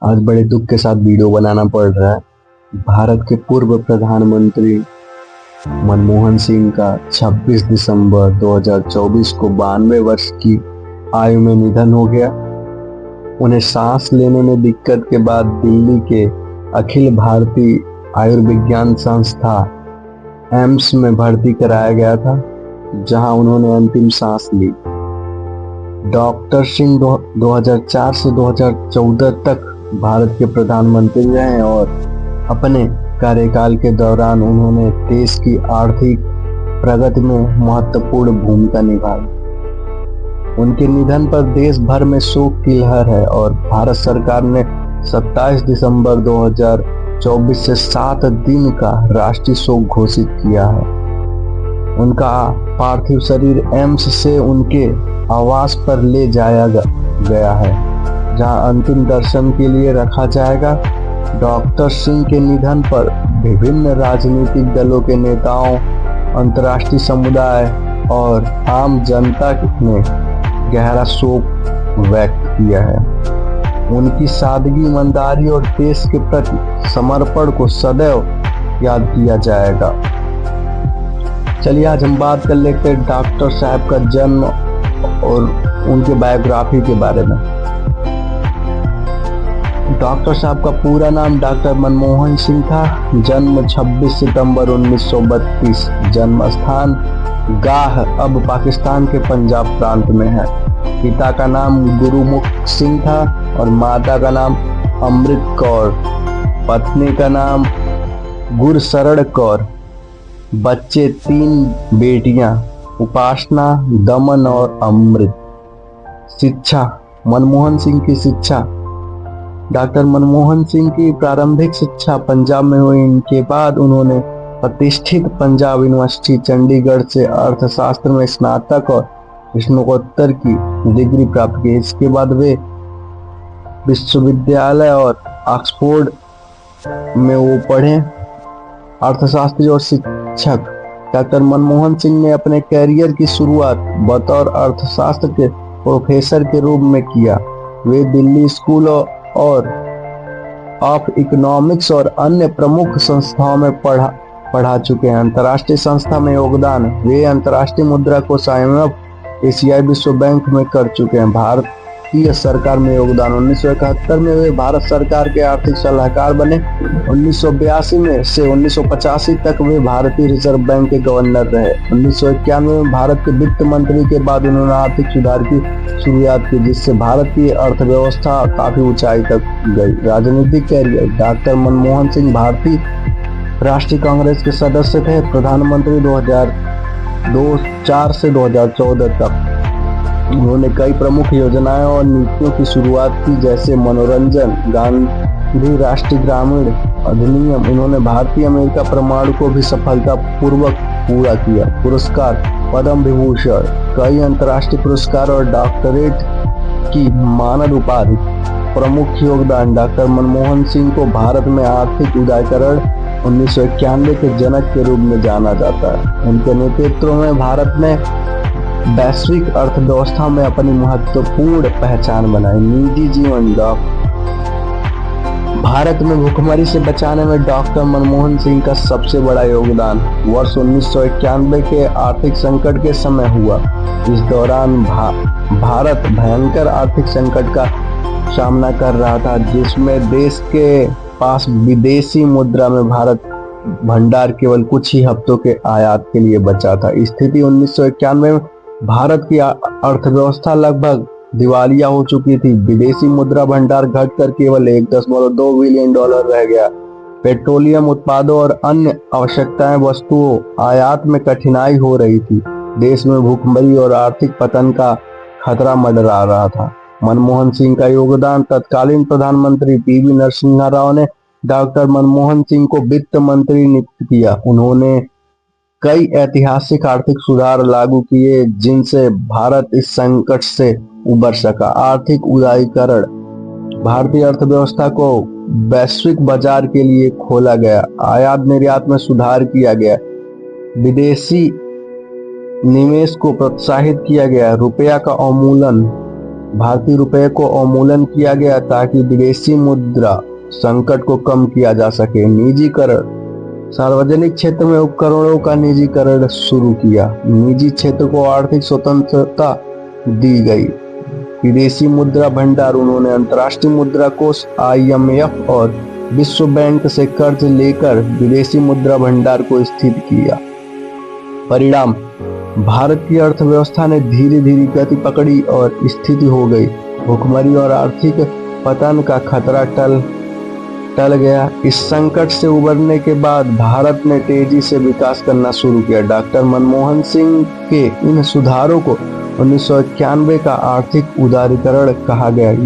आज बड़े दुख के साथ वीडियो बनाना पड़ रहा है। भारत के पूर्व प्रधानमंत्री मनमोहन सिंह का 26 दिसंबर 2024 को 92 वर्ष की आयु में निधन हो गया। उन्हें सांस लेने में दिक्कत के बाद दिल्ली के अखिल भारतीय आयुर्विज्ञान संस्था एम्स में भर्ती कराया गया था, जहां उन्होंने अंतिम सांस ली। डॉक्टर सिंह 2004 से 2014 तक भारत के प्रधानमंत्री रहे और अपने कार्यकाल के दौरान उन्होंने देश की आर्थिक प्रगति में महत्वपूर्ण भूमिका निभाई। उनके निधन पर देश भर में शोक की लहर है और भारत सरकार ने 27 दिसंबर 2024 से 7 दिन का राष्ट्रीय शोक घोषित किया है। उनका पार्थिव शरीर एम्स से उनके आवास पर ले जाया गया है, जहां अंतिम दर्शन के लिए रखा जाएगा। डॉक्टर सिंह के निधन पर विभिन्न राजनीतिक दलों के नेताओं, अंतर्राष्ट्रीय समुदाय और आम जनता ने गहरा शोक व्यक्त किया है। उनकी सादगी, ईमानदारी और देश के प्रति समर्पण को सदैव याद किया जाएगा। चलिए आज हम बात कर लेते हैं डॉक्टर साहब का जन्म और उनके बायोग्राफी के बारे में। डॉक्टर साहब का पूरा नाम डॉक्टर मनमोहन सिंह था। जन्म 26 सितंबर 1932। जन्म स्थान गाह अब पाकिस्तान के पंजाब प्रांत में है। पिता का नाम गुरुमुख सिंह था और माता का नाम अमृत कौर, पत्नी का नाम गुरशरण कौर। बच्चे 3 बेटियां, उपासना, दमन और अमृत। शिक्षा, मनमोहन सिंह की शिक्षा। डॉक्टर मनमोहन सिंह की प्रारंभिक शिक्षा पंजाब में हुई। इनके बाद उन्होंने प्रतिष्ठित पंजाब यूनिवर्सिटी चंडीगढ़ से अर्थशास्त्र में स्नातक और स्नातकोत्तर की डिग्री प्राप्त की। इसके बाद वे विश्वविद्यालय और ऑक्सफोर्ड में वो पढ़े अर्थशास्त्री और शिक्षक। डॉक्टर मनमोहन सिंह ने अपने कैरियर की शुरुआत बतौर अर्थशास्त्र के प्रोफेसर के रूप में किया। वे दिल्ली स्कूल और ऑफ इकोनॉमिक्स और अन्य प्रमुख संस्थाओं में पढ़ा चुके हैं। अंतर्राष्ट्रीय संस्था में योगदान, वे अंतर्राष्ट्रीय मुद्रा कोष IMF, एशियाई विश्व बैंक में कर चुके हैं। भारतीय सरकार में योगदान, 1971 में वे भारत सरकार के आर्थिक सलाहकार बने। 1982 में से 1985 तक वे भारतीय रिजर्व बैंक के गवर्नर रहे। 1991 में भारत के वित्त मंत्री के बाद उन्होंने आर्थिक सुधार की शुरुआत की, जिससे भारत की अर्थव्यवस्था काफी ऊंचाई तक गई। राजनीतिक कैरियर, डॉक्टर मनमोहन सिंह भारतीय राष्ट्रीय कांग्रेस के सदस्य थे। प्रधानमंत्री 2004 से 2014 तक उन्होंने कई प्रमुख योजनाएं और नीतियों की शुरुआत की, जैसे मनोरंजन, गांधी राष्ट्रीय ग्रामीण अधिनियम। उन्होंने भारतीय अमेरिका परमाणु को भी सफलतापूर्वक पूरा किया। पुरस्कार, पद्म विभूषण, कई अंतर्राष्ट्रीय पुरस्कार और डॉक्टरेट की मानद उपाधि। प्रमुख योगदान, डॉक्टर मनमोहन सिंह को भारत में आर्थिक उदारीकरण 1991 के जनक के रूप में जाना जाता है। उनके नेतृत्व में भारत ने वैश्विक अर्थव्यवस्था में अपनी महत्वपूर्ण पहचान बनाई। निजी जीवन, भारत में भूखमरी से बचाने में डॉक्टर मनमोहन सिंह का सबसे बड़ा योगदान वर्ष 1991 के आर्थिक संकट के समय हुआ। इस दौरान भारत भयंकर आर्थिक संकट का सामना कर रहा था, जिसमें देश के पास विदेशी मुद्रा में भारत भंडार केवल कुछ ही हफ्तों के आयात के लिए बचा था। स्थिति 1991 में भारत की अर्थव्यवस्था लगभग दिवालिया हो चुकी थी। विदेशी मुद्रा भंडार घटकर केवल $1.2 बिलियन रह गया। पेट्रोलियम उत्पादों और अन्य आवश्यकताएं वस्तुओं आयात में कठिनाई हो रही थी। देश में भूखमरी और आर्थिक पतन का खतरा मंडरा रहा था। मनमोहन सिंह का योगदान, तत्कालीन प्रधानमंत्री PV नरसिम्हा राव ने डॉक्टर मनमोहन सिंह को वित्त मंत्री नियुक्त किया। उन्होंने कई ऐतिहासिक आर्थिक सुधार लागू किए, जिनसे भारत इस संकट से उबर सका। आर्थिक उदारीकरण, भारतीय अर्थव्यवस्था को वैश्विक बाजार के लिए खोला गया। आयात निर्यात में सुधार किया गया। विदेशी निवेश को प्रोत्साहित किया गया। रुपया का अवमूल्यन, भारतीय रुपये को अवमूल्यन किया गया ताकि विदेशी मुद्रा संकट को कम किया जा सके। निजीकरण, सार्वजनिक क्षेत्र में उपकरणों का निजीकरण शुरू किया। निजी क्षेत्र को आर्थिक स्वतंत्रता दी गई। विदेशी मुद्रा भंडार, उन्होंने अंतर्राष्ट्रीय मुद्रा कोष IMF और विश्व बैंक से कर्ज लेकर विदेशी मुद्रा भंडार को स्थिर किया। परिणाम, भारत की अर्थव्यवस्था ने धीरे धीरे गति पकड़ी और स्थिति हो गई। भुखमरी और आर्थिक पतन का खतरा टल गया। इस संकट से उबरने के बाद भारत ने तेजी से विकास करना शुरू किया। डॉक्टर मनमोहन सिंह के इन सुधारों को 1991 का आर्थिक उदारीकरण कहा गया।